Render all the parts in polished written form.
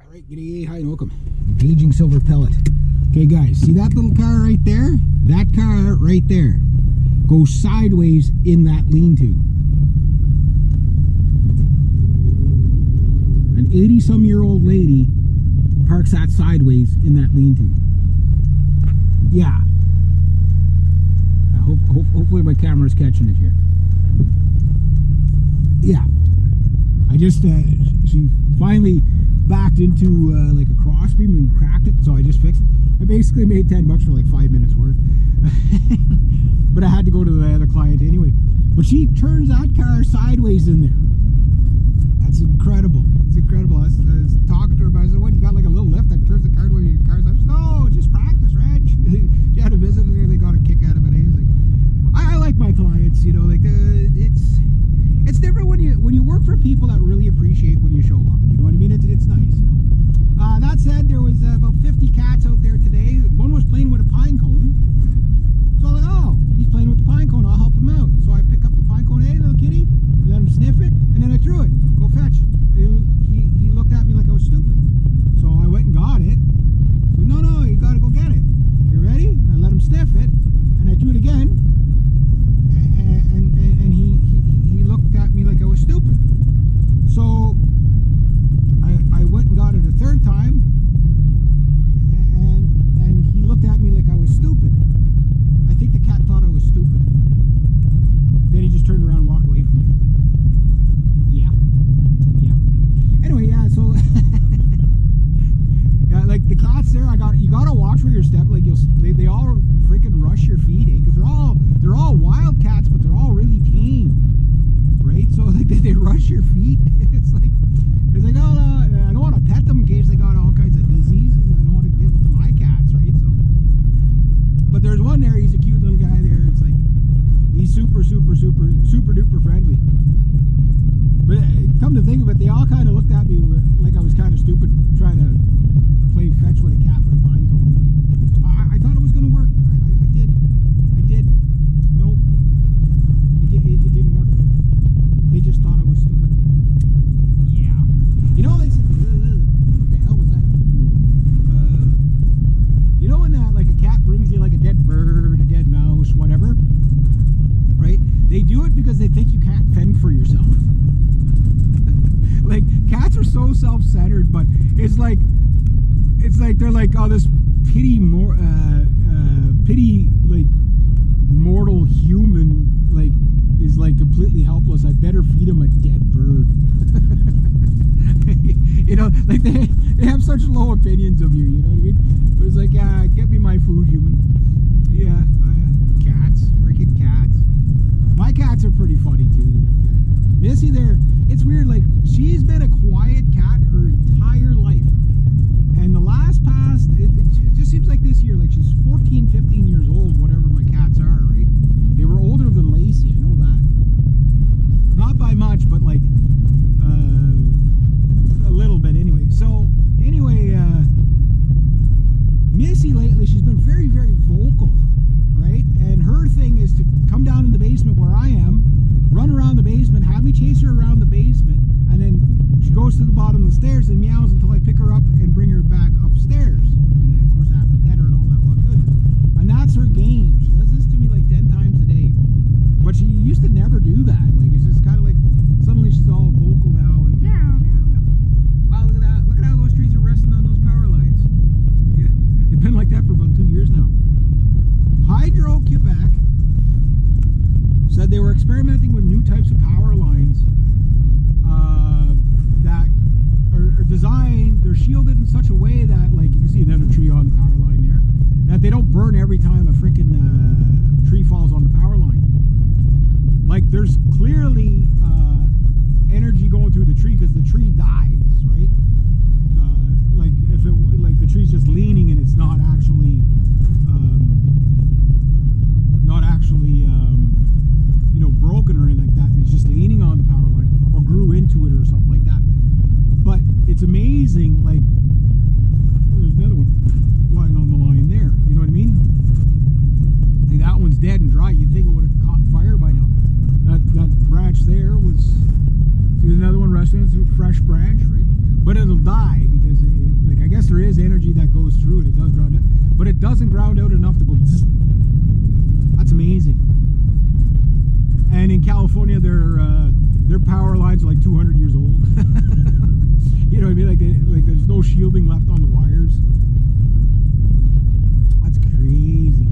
Alright, g'day, hi and welcome. Engaging silver pellet. Okay guys, see that little car right there? That car right there goes sideways in that lean-to. An 80-some-year-old lady parks that sideways in that lean-to. Yeah. Hopefully my camera's catching it here. Yeah. I just, she finally backed into like a crossbeam and cracked it, so I just fixed it. I basically made 10 bucks for like 5 minutes work. But I had to go to the other client anyway. But she turns that car sideways in there. That's incredible. It's incredible. I was talking to her about it. I said, what, you got like a little lift that turns the car where your car's up? No, just practice, Reg. She had a visit there, they got a kick out of it. I like my clients, you know, like it's different when you work for people that really appreciate when you show up. You know what I mean? It's nice. You know? That said, there was about 50 cats out there today. One was playing with a pine cone. So I'm like, oh, he's playing with the pine cone. I'll help him out. So I pick up the pine cone. Hey, little kitty. Let him sniff it, and then I threw it. Go fetch. He looked at me like I was stupid. So I went and got it. He said, no, you got to go get it. You ready? And I let him sniff it, and I threw it again. And he looked at me like I was stupid. So I went and got it a third time, and he looked at me like I was stupid. I think the cat thought I was stupid. Then he just turned around and walked away from me. Yeah. Anyway, yeah. So yeah, like the cats there, you gotta watch where your step. Like they all freaking rush your feet, because they're all wild cats, but they're all really tame, right? So like they rush your feet. It's like oh no, I don't want to pet them in case they got all kinds of diseases, and I don't want to give it to my cats, right? So, but there's one there. He's a cute little guy there. It's like he's super duper friendly. But come to think of it, they all kind of looked at me like I was kind of stupid trying to play fetch with a cat with a pine cone. I thought it was going to work. I did. Nope. It didn't work. They just thought I was stupid. Yeah. You know, they said, what the hell was that? You know when like a cat brings you like a dead bird, a dead mouse, whatever, right? They do it because they think you can't fend for yourself. Like, cats are so self-centered, but it's like they're like, oh, this pity like mortal human like is like completely helpless. I better feed him a dead bird. You know, like they have such low opinions of you. You know what I mean? But it's like, yeah, get me my food, human. Yeah, cats, freaking cats. My cats are pretty funny too. Like Missy there, it's weird. Like she's been a quiet cat her entire life. And the last past, it just seems like this year, like she's 14, 15 years old, whatever my cats are, right? They were older than Lacey, I know that. Not by much, but like a little bit anyway. So, anyway, Missy lately, she's been very, very vocal, right? And her thing is to come down in the basement where I am, run around the basement, have me chase her around the basement, and then she goes to the bottom of the stairs and meows until I pick her up and bring her back upstairs. And then, of course, I have to pet her and all that one good. And that's her game. She does this to me like 10 times a day. But she used to never do that. Like, it's just kind of like, suddenly she's all vocal now. And meow, meow. Wow, look at that. Look at how those trees are resting on those power lines. Yeah, they've been like that for about 2 years now. Hydro Quebec said they were experimenting with new types of power lines that are designed, they're shielded in such a way that, like, you can see another tree on the power line there, that they don't burn every time a freaking tree falls on the power line. Like, there's clearly energy going through the tree because the tree dies, right? Like, if it, like, the tree's just leaning and it's not actually you know, broken or anything like that. It's just leaning on the power line or grew into it or something like that. But it's amazing, like, there's another one lying on the line there, you know what I mean? Like, that one's dead and dry. You'd think it would have caught fire by now. That branch there was, see another one resting, it's a fresh branch, right? But it'll die because I guess there is energy that goes through it. It does ground out, but it doesn't ground out enough to go zzz. That's amazing. And in California, their power lines are like 200 years old. You know what I mean? Like there's no shielding left on the wires. That's crazy.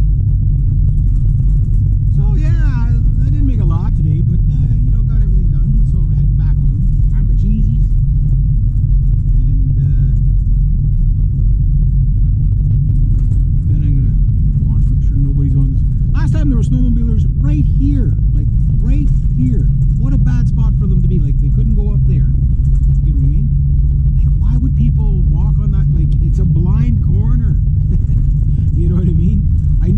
So yeah, I didn't make a lot today, but you know, got everything done. So heading back home. I'm a cheesies. And then I'm gonna watch, make sure nobody's on this. Last time there were snowmobilers right here, like right here. What a bad spot for them to be. Like they couldn't go up there. You know what I mean? Like why would people walk on that? Like it's a blind corner. You know what I mean? I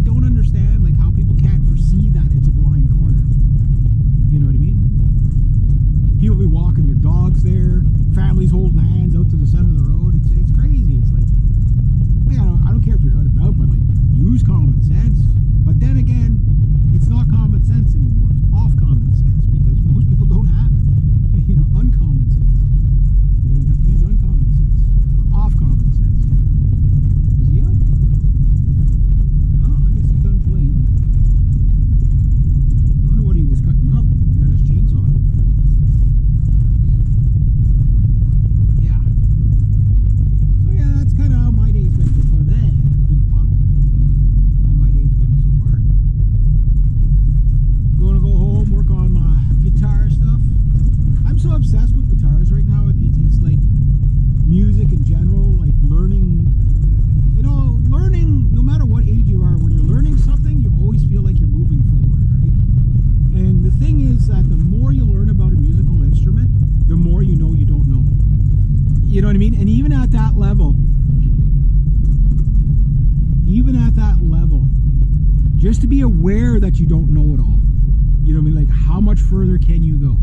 don't understand like how people can't foresee that it's a blind corner. You know what I mean? People be walking their dogs there, families holding hands out to the center of the road. It's crazy. It's like I don't care if you're out and about, but like use common sense. But then again, it's not common sense anymore. It's off common sense because most people don't have it. You know, uncommon sense. You know, you have to use uncommon sense or off common sense. Is he up? Oh, I guess he's done playing. I don't know what he was cutting up. He got his chainsaw out. Yeah. So yeah, that's kind of how my day's been so far. There, big pothole there. How my day's been so far. Going to go home, work on my guitar stuff. I'm so obsessed with guitars right now. It's like music in general, like learning. You know, learning. No matter what age you are, when you're learning something, you always feel like you're moving forward, right? And the thing is that the more you learn about a musical instrument, the more you know you don't know. You know what I mean? And even at that level, just to be aware that you don't know it all. You know what I mean? Like, how much further can you go?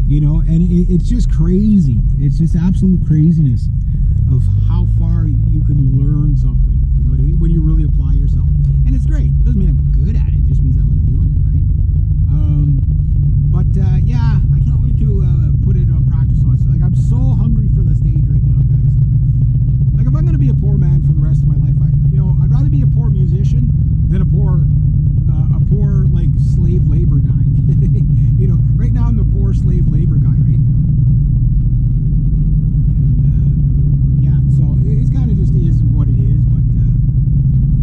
You know, and it's just crazy. It's just absolute craziness of how far you can learn something. You know what I mean? When you really apply yourself. And it's great. It doesn't mean I'm good at it. It just means I like doing it, right? Yeah, I can't wait to put it on practice on. Like, I'm so hungry for the stage right now, guys. Like, if I'm going to be a poor man for the rest of my life, I'd rather be a poor musician than a poor like slave labor guy. You know, right now I'm the poor slave labor guy, right? And yeah, so it's kind of just is what it is. But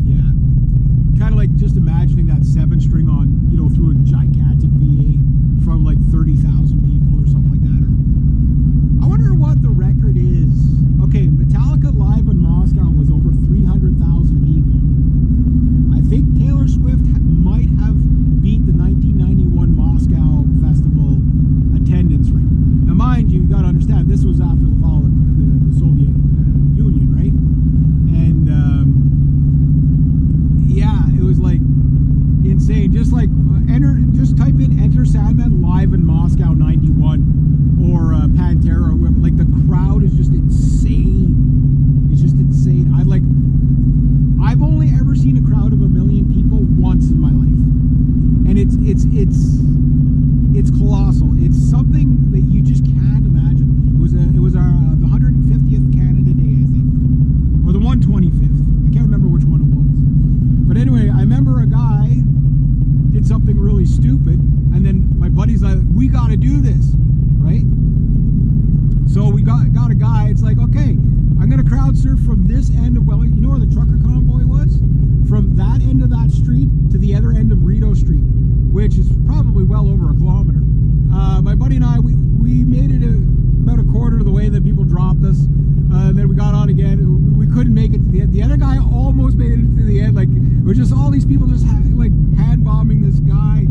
yeah, kind of like just imagining that 7-string on, you know, through a gigantic VA from like 30,000 people or something like that. Or I wonder what the record is. Okay, Metallica live in Moscow was over 300,000 people. I think Taylor Swift might have beat the 1991 Moscow Festival attendance rate. Now, mind you, got to understand, this was after the fall of the Soviet Union, right? And yeah, it was like insane. Just like just type in Enter Sandman live in Moscow '91 or Pantera or whoever. Like the crowd is just insane. It's just insane. I've only ever seen a crowd of 1 million people once in my life, and it's colossal. It's something that you just can't imagine. It was our the 150th Canada Day, I think, or the 125th. I can't remember which one it was. But anyway, I remember a guy did something really stupid, and then my buddy's like, "We got to do this, right?" So we got a guy. It's like, okay, I'm gonna crowd surf from this end of Wellington. You know where the trucker convoy was? From that end of that street to the other end of Rideau Street, which is probably well over a kilometer. My buddy and I, we made it about a quarter of the way. Then people dropped us. Then we got on again. We couldn't make it to the end. The other guy almost made it to the end. Like, it was just all these people just like hand bombing this guy.